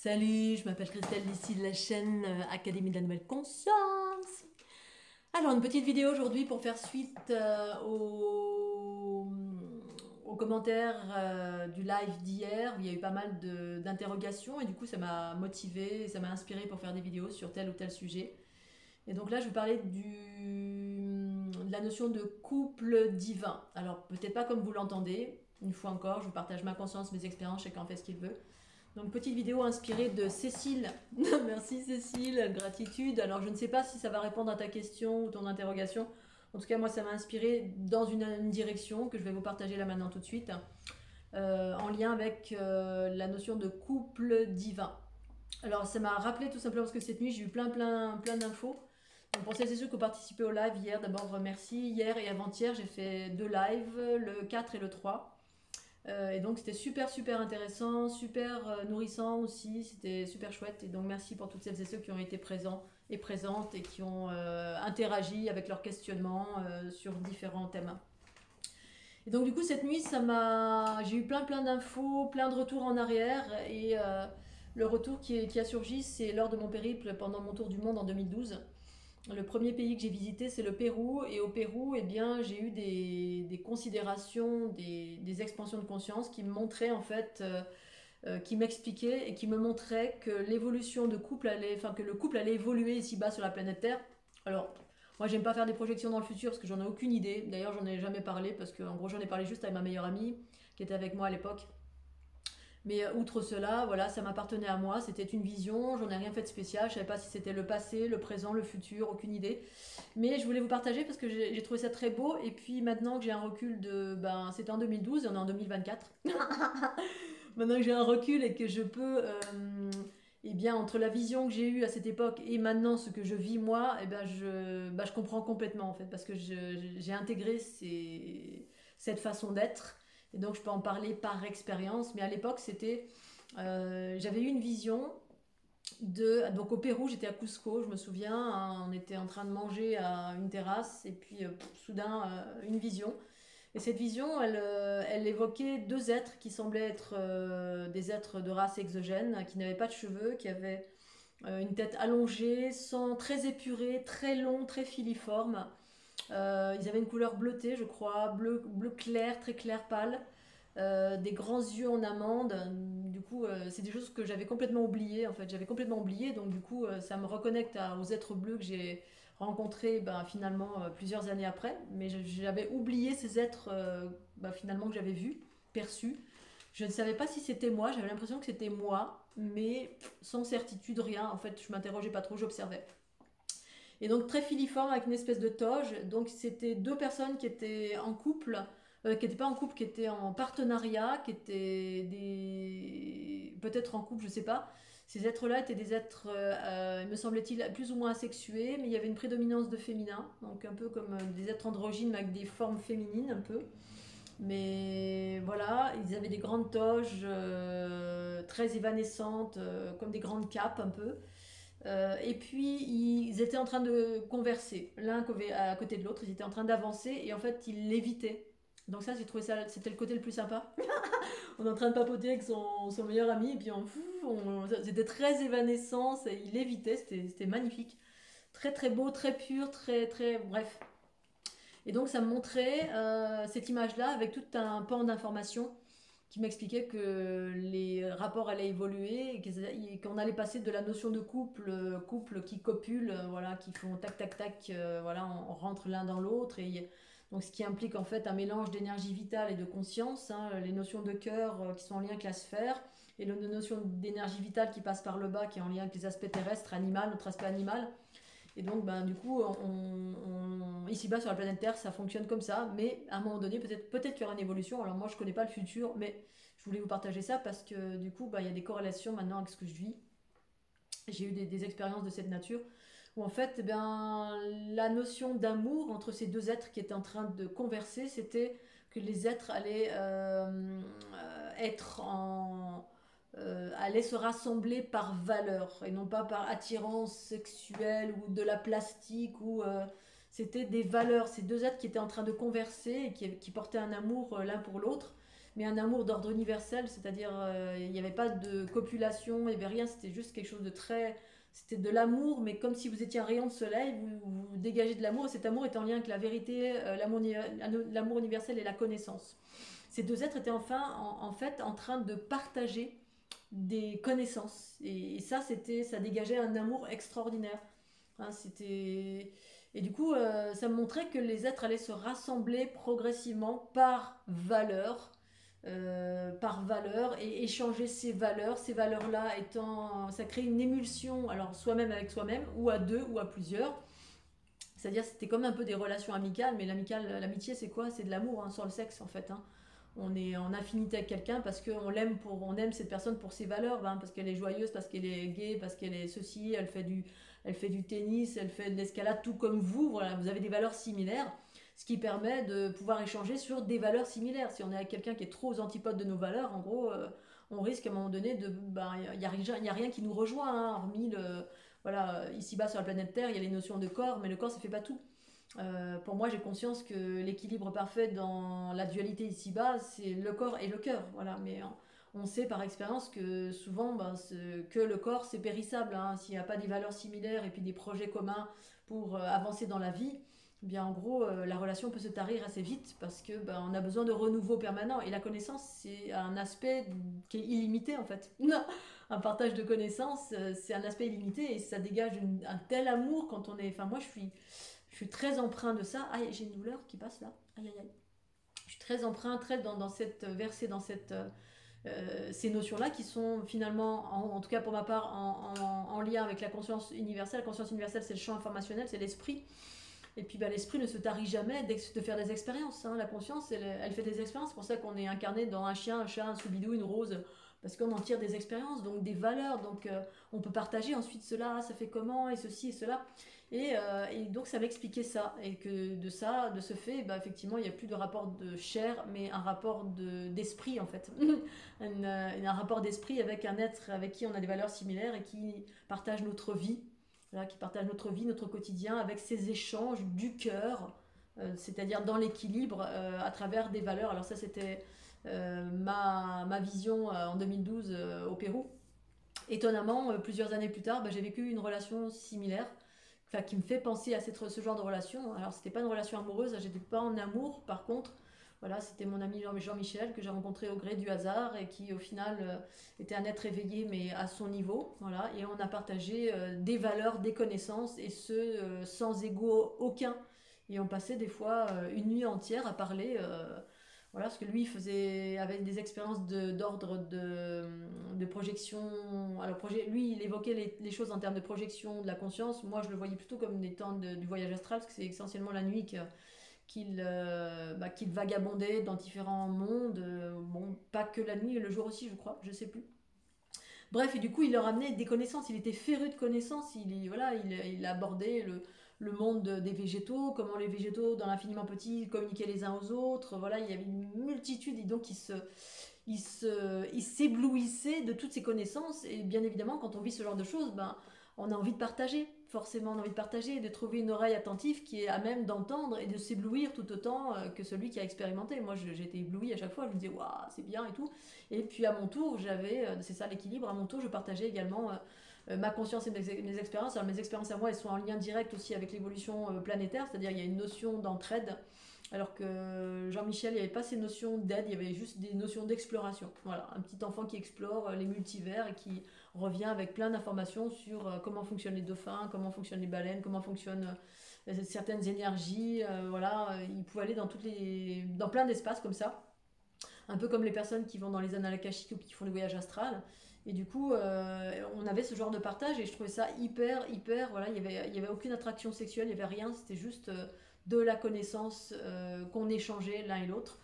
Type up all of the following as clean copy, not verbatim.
Salut, je m'appelle Christelle d'ici de la chaîne Académie de la Nouvelle Conscience. Alors, une petite vidéo aujourd'hui pour faire suite aux commentaires du live d'hier où il y a eu pas mal d'interrogations et du coup ça m'a motivée, ça m'a inspirée pour faire des vidéos sur tel ou tel sujet. Et donc là, je vais parler de la notion de couple divin. Alors, peut-être pas comme vous l'entendez, une fois encore, je vous partage ma conscience, mes expériences, chacun en fait ce qu'il veut. Donc, petite vidéo inspirée de Cécile. Merci Cécile, gratitude. Alors, je ne sais pas si ça va répondre à ta question ou ton interrogation. En tout cas, moi, ça m'a inspiré dans une direction que je vais vous partager là maintenant tout de suite, en lien avec la notion de couple divin. Alors, ça m'a rappelé tout simplement parce que cette nuit, j'ai eu plein d'infos. Donc, pour celles et ceux qui ont participé au live hier, d'abord merci. Hier et avant-hier, j'ai fait 2 lives, le 4 et le 3. Et donc c'était super intéressant, super nourrissant aussi, c'était super chouette. Et donc merci pour toutes celles et ceux qui ont été présents et présentes et qui ont interagi avec leurs questionnements sur différents thèmes. Et donc du coup cette nuit j'ai eu plein d'infos, plein de retours en arrière et le retour qui a surgi, c'est lors de mon périple pendant mon tour du monde en 2012. Le premier pays que j'ai visité, c'est le Pérou. Et au Pérou, eh bien, j'ai eu des considérations, des expansions de conscience qui me montraient, en fait, qui m'expliquaient et qui me montraient que l'évolution de couple que le couple allait évoluer ici-bas sur la planète Terre. Alors, moi, j'aime pas faire des projections dans le futur parce que j'en ai aucune idée. D'ailleurs, j'en ai jamais parlé parce que, en gros, j'en ai parlé juste avec ma meilleure amie qui était avec moi à l'époque. Mais outre cela, voilà, ça m'appartenait à moi, c'était une vision, j'en ai rien fait de spécial, je savais pas si c'était le passé, le présent, le futur, aucune idée. Mais je voulais vous partager parce que j'ai trouvé ça très beau. Et puis maintenant que j'ai un recul c'était en 2012 et on est en 2024. Maintenant que j'ai un recul et que je peux, eh bien, entre la vision que j'ai eue à cette époque et maintenant ce que je vis moi, je comprends complètement en fait parce que j'ai intégré cette façon d'être. Et donc je peux en parler par expérience. Mais à l'époque, j'avais eu une vision donc au Pérou, j'étais à Cusco, je me souviens, hein, on était en train de manger à une terrasse et puis soudain une vision. Et cette vision, elle évoquait deux êtres qui semblaient être des êtres de race exogène, qui n'avaient pas de cheveux, qui avaient une tête allongée, très épuré, très long, très filiforme. Ils avaient une couleur bleutée, je crois, bleu clair, très clair pâle. Des grands yeux en amande. Du coup, c'est des choses que j'avais complètement oubliées. En fait, j'avais complètement oublié. Donc, du coup, ça me reconnecte aux êtres bleus que j'ai rencontrés finalement plusieurs années après. Mais j'avais oublié ces êtres finalement que j'avais vus, perçus. Je ne savais pas si c'était moi. J'avais l'impression que c'était moi, mais sans certitude, rien. En fait, je m'interrogeais pas trop, j'observais. Et donc très filiforme avec une espèce de toge. Donc c'était deux personnes qui étaient en couple, qui n'étaient pas en couple, qui étaient en partenariat, qui étaient peut-être en couple, je sais pas. Ces êtres-là étaient des êtres, me semblait-il, plus ou moins asexués, mais il y avait une prédominance de féminin, donc un peu comme des êtres androgynes mais avec des formes féminines un peu. Mais voilà, ils avaient des grandes toges très évanescentes, comme des grandes capes un peu. Et puis ils étaient en train de converser, l'un à côté de l'autre, ils étaient en train d'avancer et en fait ils l'évitaient. Donc ça, j'ai trouvé ça, c'était le côté le plus sympa. On est en train de papoter avec son meilleur ami et puis c'était très évanescent, il l'évitait, c'était magnifique. Très beau, très pur, bref. Et donc ça me montrait cette image-là avec tout un pan d'informations qui m'expliquait que les rapports allaient évoluer et qu'on allait passer de la notion de couple qui copule, voilà, qui font tac, voilà, on rentre l'un dans l'autre. Donc ce qui implique en fait un mélange d'énergie vitale et de conscience, hein, les notions de cœur qui sont en lien avec la sphère, et les notions d'énergie vitale qui passe par le bas, qui est en lien avec les aspects terrestres, animal, notre aspect animal. Et donc, du coup, ici-bas sur la planète Terre, ça fonctionne comme ça. Mais à un moment donné, peut-être qu'il y aura une évolution. Alors moi, je connais pas le futur, mais je voulais vous partager ça parce que du coup, il y a des corrélations maintenant avec ce que je vis. J'ai eu des expériences de cette nature où en fait, la notion d'amour entre ces deux êtres qui étaient en train de converser, c'était que les êtres allaient être allaient se rassembler par valeur et non pas par attirance sexuelle ou de la plastique ou c'était des valeurs, ces deux êtres qui étaient en train de converser et qui portaient un amour l'un pour l'autre, mais un amour d'ordre universel, c'est-à-dire il n'y avait pas de copulation, il n'y avait rien, c'était juste quelque chose de très... C'était de l'amour, mais comme si vous étiez un rayon de soleil, vous dégagez de l'amour, et cet amour est en lien avec la vérité, l'amour universel et la connaissance. Ces deux êtres étaient enfin, en fait, en train de partager des connaissances. Et ça, ça dégageait un amour extraordinaire. Hein, c'était... Et du coup, ça me montrait que les êtres allaient se rassembler progressivement par valeur et échanger ces valeurs-là étant, ça crée une émulsion, alors soi-même avec soi-même, ou à deux, ou à plusieurs. C'est-à-dire, c'était comme un peu des relations amicales, mais l'amitié, c'est quoi? C'est de l'amour, hein, sans le sexe, en fait. Hein. On est en affinité avec quelqu'un parce qu'on l'aime on aime cette personne pour ses valeurs, hein, parce qu'elle est joyeuse, parce qu'elle est gaie, parce qu'elle est ceci, elle fait du tennis, elle fait de l'escalade, tout comme vous. Voilà, vous avez des valeurs similaires, ce qui permet de pouvoir échanger sur des valeurs similaires. Si on est avec quelqu'un qui est trop aux antipodes de nos valeurs, en gros, on risque à un moment donné de, il y a rien qui nous rejoint, hein, hormis voilà, ici-bas sur la planète Terre, il y a les notions de corps, mais le corps, ça fait pas tout. Pour moi, j'ai conscience que l'équilibre parfait dans la dualité ici-bas, c'est le corps et le cœur. Voilà. Mais on sait par expérience que souvent, que le corps, c'est périssable. Hein. S'il n'y a pas des valeurs similaires et puis des projets communs pour avancer dans la vie, eh bien en gros, la relation peut se tarir assez vite parce que on a besoin de renouveau permanent. Et la connaissance, c'est un aspect qui est illimité en fait. Un partage de connaissances, c'est un aspect illimité et ça dégage un tel amour quand on est... Enfin, moi, je suis très empreint de ça. Aïe, j'ai une douleur qui passe là. Aïe, aïe, aïe. Je suis très empreint, très dans cette versée, dans ces notions-là qui sont finalement, en tout cas pour ma part, en lien avec la conscience universelle. La conscience universelle, c'est le champ informationnel, c'est l'esprit. Et puis l'esprit ne se tarit jamais de faire des expériences. Hein. La conscience, elle fait des expériences. C'est pour ça qu'on est incarné dans un chien, un chat, un soubidou, une rose. Parce qu'on en tire des expériences, donc des valeurs. Donc on peut partager ensuite cela, ça fait comment, et ceci et cela. Et donc ça m'expliquait ça. Et que de ce fait, effectivement, il n'y a plus de rapport de chair, mais un rapport d'esprit en fait. un rapport d'esprit avec un être avec qui on a des valeurs similaires et qui partage notre vie. Voilà, qui partage notre vie, notre quotidien avec ces échanges du cœur, c'est-à-dire dans l'équilibre à travers des valeurs. Alors ça, c'était ma vision en 2012 au Pérou. Étonnamment, plusieurs années plus tard, j'ai vécu une relation similaire, qui me fait penser à ce genre de relation. Alors c'était pas une relation amoureuse, j'étais pas en amour, par contre, voilà, c'était mon ami Jean-Michel que j'ai rencontré au gré du hasard et qui au final était un être éveillé mais à son niveau, voilà, et on a partagé des valeurs, des connaissances et ce sans ego aucun. Et on passait des fois une nuit entière à parler. Voilà, parce que lui avait des expériences d'ordre de projection. Alors, lui, il évoquait les choses en termes de projection de la conscience. Moi, je le voyais plutôt comme des temps du voyage astral, parce que c'est essentiellement la nuit qu'il vagabondait dans différents mondes. Bon, pas que la nuit, le jour aussi, je crois, je sais plus. Bref, et du coup, il leur amenait des connaissances. Il était féru de connaissances. Il abordait le monde des végétaux, comment les végétaux, dans l'infiniment petit, communiquaient les uns aux autres. Voilà, il y avait une multitude. Et donc, il s'éblouissait de toutes ces connaissances. Et bien évidemment, quand on vit ce genre de choses, on a envie de partager. Forcément, on a envie de partager et de trouver une oreille attentive qui est à même d'entendre et de s'éblouir tout autant que celui qui a expérimenté. Moi, j'ai été éblouie à chaque fois. Je me disais, waouh, c'est bien et tout. Et puis à mon tour, c'est ça l'équilibre, à mon tour, je partageais également ma conscience et mes expériences. Alors mes expériences à moi, elles sont en lien direct aussi avec l'évolution planétaire, c'est-à-dire il y a une notion d'entraide, alors que Jean-Michel, il n'y avait pas ces notions d'aide, il y avait juste des notions d'exploration. Voilà, un petit enfant qui explore les multivers et qui revient avec plein d'informations sur comment fonctionnent les dauphins, comment fonctionnent les baleines, comment fonctionnent certaines énergies. Voilà, il pouvait aller dans plein d'espaces comme ça, un peu comme les personnes qui vont dans les annales akashiques ou qui font des voyages astrales. Et du coup, on avait ce genre de partage et je trouvais ça hyper, voilà, il y avait aucune attraction sexuelle, il n'y avait rien, c'était juste de la connaissance qu'on échangeait l'un et l'autre.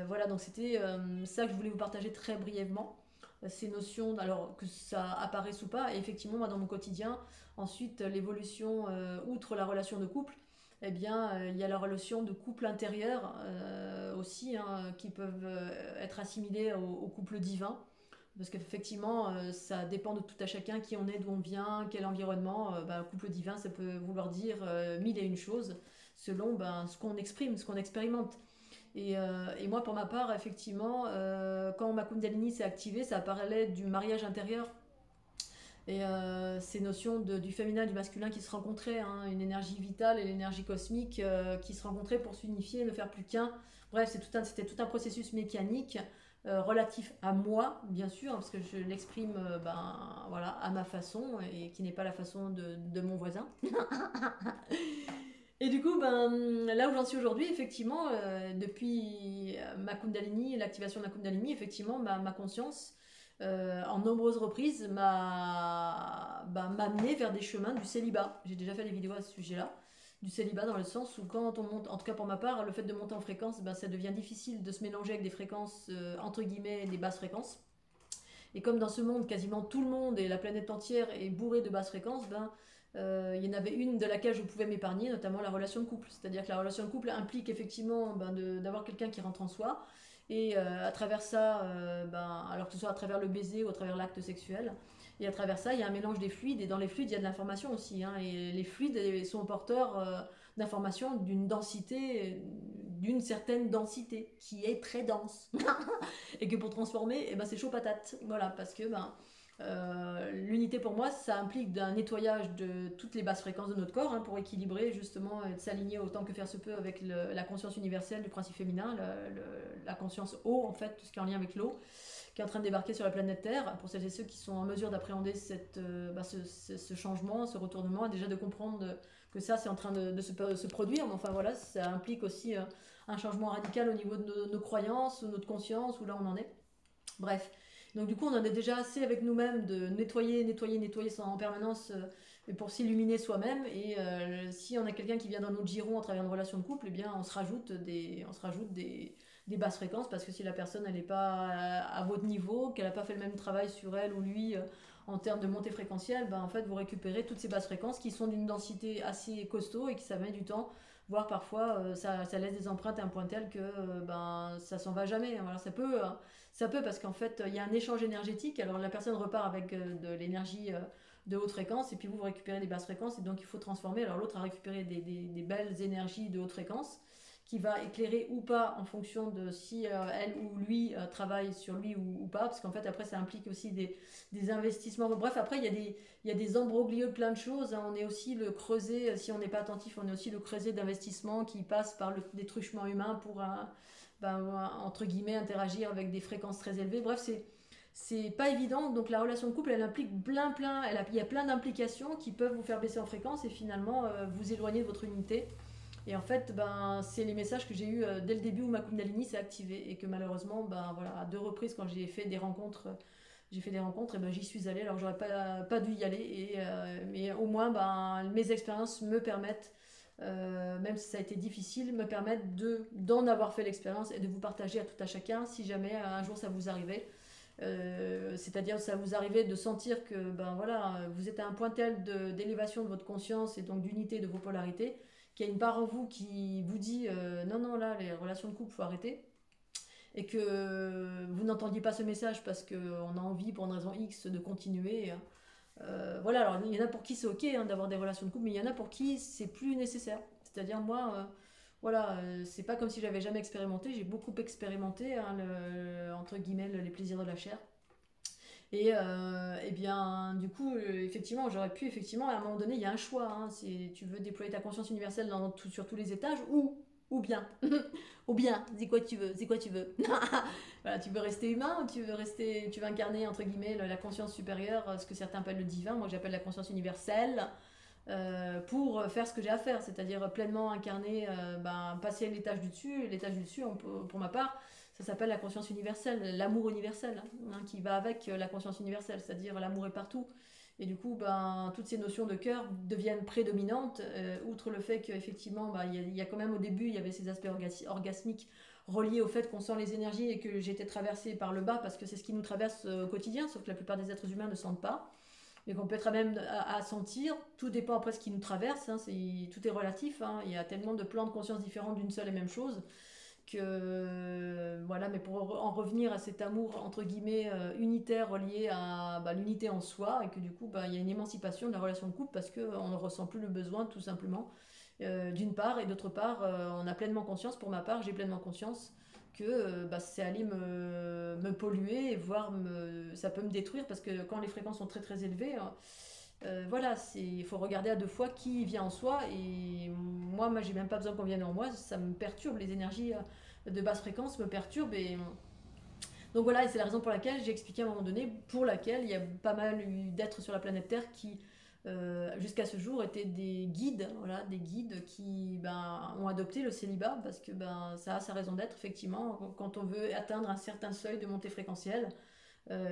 Voilà, donc c'était ça que je voulais vous partager très brièvement. Ces notions, alors que ça apparaisse ou pas, et effectivement, moi dans mon quotidien, ensuite l'évolution, outre la relation de couple, eh bien, il y a la relation de couple intérieur aussi, hein, qui peuvent être assimilées au couple divin. Parce qu'effectivement, ça dépend de tout à chacun qui on est, d'où on vient, quel environnement. Couple divin, ça peut vouloir dire mille et une choses selon ce qu'on exprime, ce qu'on expérimente. Et moi, pour ma part, effectivement, quand ma Kundalini s'est activée, ça parlait du mariage intérieur. Et ces notions du féminin et du masculin qui se rencontraient, hein, une énergie vitale et l'énergie cosmique qui se rencontraient pour s'unifier et ne faire plus qu'un. Bref, c'était tout un processus mécanique relatif à moi, bien sûr, parce que je l'exprime voilà, à ma façon et qui n'est pas la façon de mon voisin. Et du coup, là où j'en suis aujourd'hui, effectivement, depuis ma Kundalini, l'activation de la Kundalini, effectivement, ma conscience, en nombreuses reprises, m'a amené vers des chemins du célibat. J'ai déjà fait des vidéos à ce sujet-là, du célibat dans le sens où quand on monte, en tout cas pour ma part, le fait de monter en fréquence, ça devient difficile de se mélanger avec des fréquences, entre guillemets, des basses fréquences. Et comme dans ce monde, quasiment tout le monde et la planète entière est bourrée de basses fréquences, il y en avait une de laquelle je pouvais m'épargner, notamment la relation de couple. C'est-à-dire que la relation de couple implique effectivement d'avoir quelqu'un qui rentre en soi. Et à travers ça, alors que ce soit à travers le baiser ou à travers l'acte sexuel, et à travers ça, il y a un mélange des fluides. Et dans les fluides, il y a de l'information aussi, hein, et les fluides sont porteurs d'informations d'une certaine densité, qui est très dense. Et que pour transformer, c'est chaud patate. Voilà, parce que l'unité pour moi, ça implique un nettoyage de toutes les basses fréquences de notre corps, hein, pour équilibrer justement et de s'aligner autant que faire se peut avec la conscience universelle du principe féminin, la conscience eau, en fait, tout ce qui est en lien avec l'eau, qui est en train de débarquer sur la planète Terre, pour celles et ceux qui sont en mesure d'appréhender ce changement, ce retournement, et déjà de comprendre que ça c'est en train de se produire, mais enfin voilà, ça implique aussi un changement radical au niveau de nos croyances, ou notre conscience, où là on en est. Bref. Donc du coup, on en a déjà assez avec nous-mêmes de nettoyer en permanence pour s'illuminer soi-même. Et si on a quelqu'un qui vient dans notre giron à travers une relation de couple, eh bien, on se rajoute des basses fréquences, parce que si la personne n'est pas à votre niveau, qu'elle n'a pas fait le même travail sur elle ou lui en termes de montée fréquentielle, en fait, vous récupérez toutes ces basses fréquences qui sont d'une densité assez costaud et qui ça met du temps, voire parfois ça laisse des empreintes à un point tel que ça s'en va jamais. Voilà, ça peut parce qu'en fait, il y a un échange énergétique. Alors la personne repart avec de l'énergie de haute fréquence, et puis vous récupérez des basses fréquences, et donc il faut transformer. Alors l'autre a récupéré des belles énergies de haute fréquence, qui va éclairer ou pas en fonction de si elle ou lui travaille sur lui ou pas, parce qu'en fait après ça implique aussi des investissements. Bref, après il y a des embroglios de plein de choses, hein. On est aussi le creuset, si on n'est pas attentif, on est aussi le creuset d'investissement qui passe par le détruchement humain pour entre guillemets interagir avec des fréquences très élevées. Bref, c'est pas évident. Donc la relation de couple, elle implique il y a plein d'implications qui peuvent vous faire baisser en fréquence et finalement vous éloigner de votre unité. Et en fait, c'est les messages que j'ai eus dès le début où ma Kundalini s'est activée, et que malheureusement, voilà, à 2 reprises quand j'ai fait des rencontres, et j'y suis allée. Alors j'aurais pas dû y aller, mais au moins mes expériences me permettent, même si ça a été difficile, me permettent d'en avoir fait l'expérience et de vous partager à tout à chacun si jamais un jour ça vous arrivait. C'est-à-dire ça vous arrivait de sentir que voilà, vous êtes à un point tel d'élévation de votre conscience et donc d'unité de vos polarités, qu'il y a une part en vous qui vous dit non, là les relations de couple faut arrêter, et que vous n'entendiez pas ce message parce qu'on a envie pour une raison X de continuer. Voilà, alors il y en a pour qui c'est ok, hein, d'avoir des relations de couple, mais il y en a pour qui c'est plus nécessaire. C'est-à-dire moi, voilà, c'est pas comme si j'avais jamais expérimenté, j'ai beaucoup expérimenté, hein, entre guillemets les plaisirs de la chair. Et bien, du coup, effectivement, j'aurais pu, effectivement, à un moment donné, il y a un choix, hein, si tu veux déployer ta conscience universelle sur tous les étages, ou bien, ou bien, c'est quoi tu veux, voilà, tu veux rester humain, ou tu veux incarner, entre guillemets, la conscience supérieure, ce que certains appellent le divin, moi j'appelle la conscience universelle, pour faire ce que j'ai à faire, c'est-à-dire pleinement incarner, passer à l'étage du dessus. L'étage du dessus, pour ma part, ça s'appelle la conscience universelle, l'amour universel, hein, qui va avec la conscience universelle, c'est-à-dire l'amour est partout. Et du coup, toutes ces notions de cœur deviennent prédominantes, outre le fait qu'effectivement, il y a quand même au début, il y avait ces aspects orgasmiques reliés au fait qu'on sent les énergies et que j'étais traversée par le bas, parce que c'est ce qui nous traverse au quotidien, sauf que la plupart des êtres humains ne sentent pas. Mais qu'on peut être même à sentir, tout dépend après ce qui nous traverse, hein, tout est relatif, hein. Il y a tellement de plans de conscience différents d'une seule et même chose, que voilà. Mais pour en revenir à cet amour entre guillemets unitaire relié à l'unité en soi, et que du coup il y a une émancipation de la relation de couple parce qu'on ne ressent plus le besoin tout simplement, d'une part, et d'autre part, on a pleinement conscience, pour ma part, j'ai pleinement conscience que c'est allé me polluer, voire ça peut me détruire, parce que quand les fréquences sont très très élevées, voilà, il faut regarder à deux fois qui vient en soi, et moi j'ai même pas besoin qu'on vienne en moi, ça me perturbe, les énergies de basse fréquence me perturbent, et donc voilà, et c'est la raison pour laquelle j'ai expliqué à un moment donné, pour laquelle il y a pas mal eu d'êtres sur la planète Terre qui, jusqu'à ce jour, étaient des guides, voilà, des guides qui ont adopté le célibat, parce que ça a sa raison d'être, effectivement, quand on veut atteindre un certain seuil de montée fréquentielle.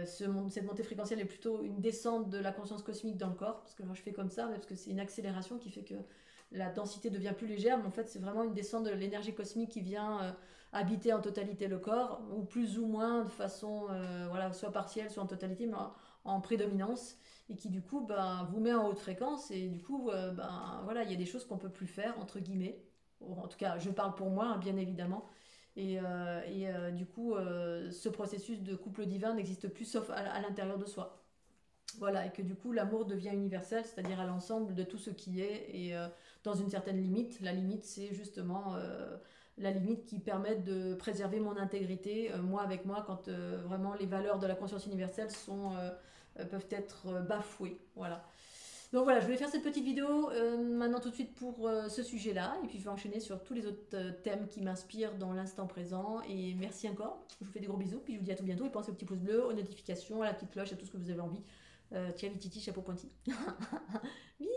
Cette montée fréquentielle est plutôt une descente de la conscience cosmique dans le corps, parce que moi je fais comme ça, mais parce que c'est une accélération qui fait que la densité devient plus légère, mais en fait c'est vraiment une descente de l'énergie cosmique qui vient habiter en totalité le corps, ou plus ou moins de façon voilà, soit partielle, soit en totalité, mais en prédominance, et qui du coup vous met en haute fréquence, et du coup voilà, il y a des choses qu'on peut plus faire, entre guillemets. En tout cas, je parle pour moi, hein, bien évidemment. Du coup, ce processus de couple divin n'existe plus sauf à l'intérieur de soi. Voilà, et que du coup, l'amour devient universel, c'est-à-dire à l'ensemble de tout ce qui est, et dans une certaine limite. La limite, c'est justement la limite qui permet de préserver mon intégrité, moi avec moi, quand vraiment les valeurs de la conscience universelle peuvent être bafouées. Voilà. Donc voilà, je voulais faire cette petite vidéo maintenant tout de suite pour ce sujet-là, et puis je vais enchaîner sur tous les autres thèmes qui m'inspirent dans l'instant présent. Et merci encore, je vous fais des gros bisous, puis je vous dis à tout bientôt, et pensez au petit pouce bleu, aux notifications, à la petite cloche, à tout ce que vous avez envie. Tiens, titi, chapeau pointi. Bisous.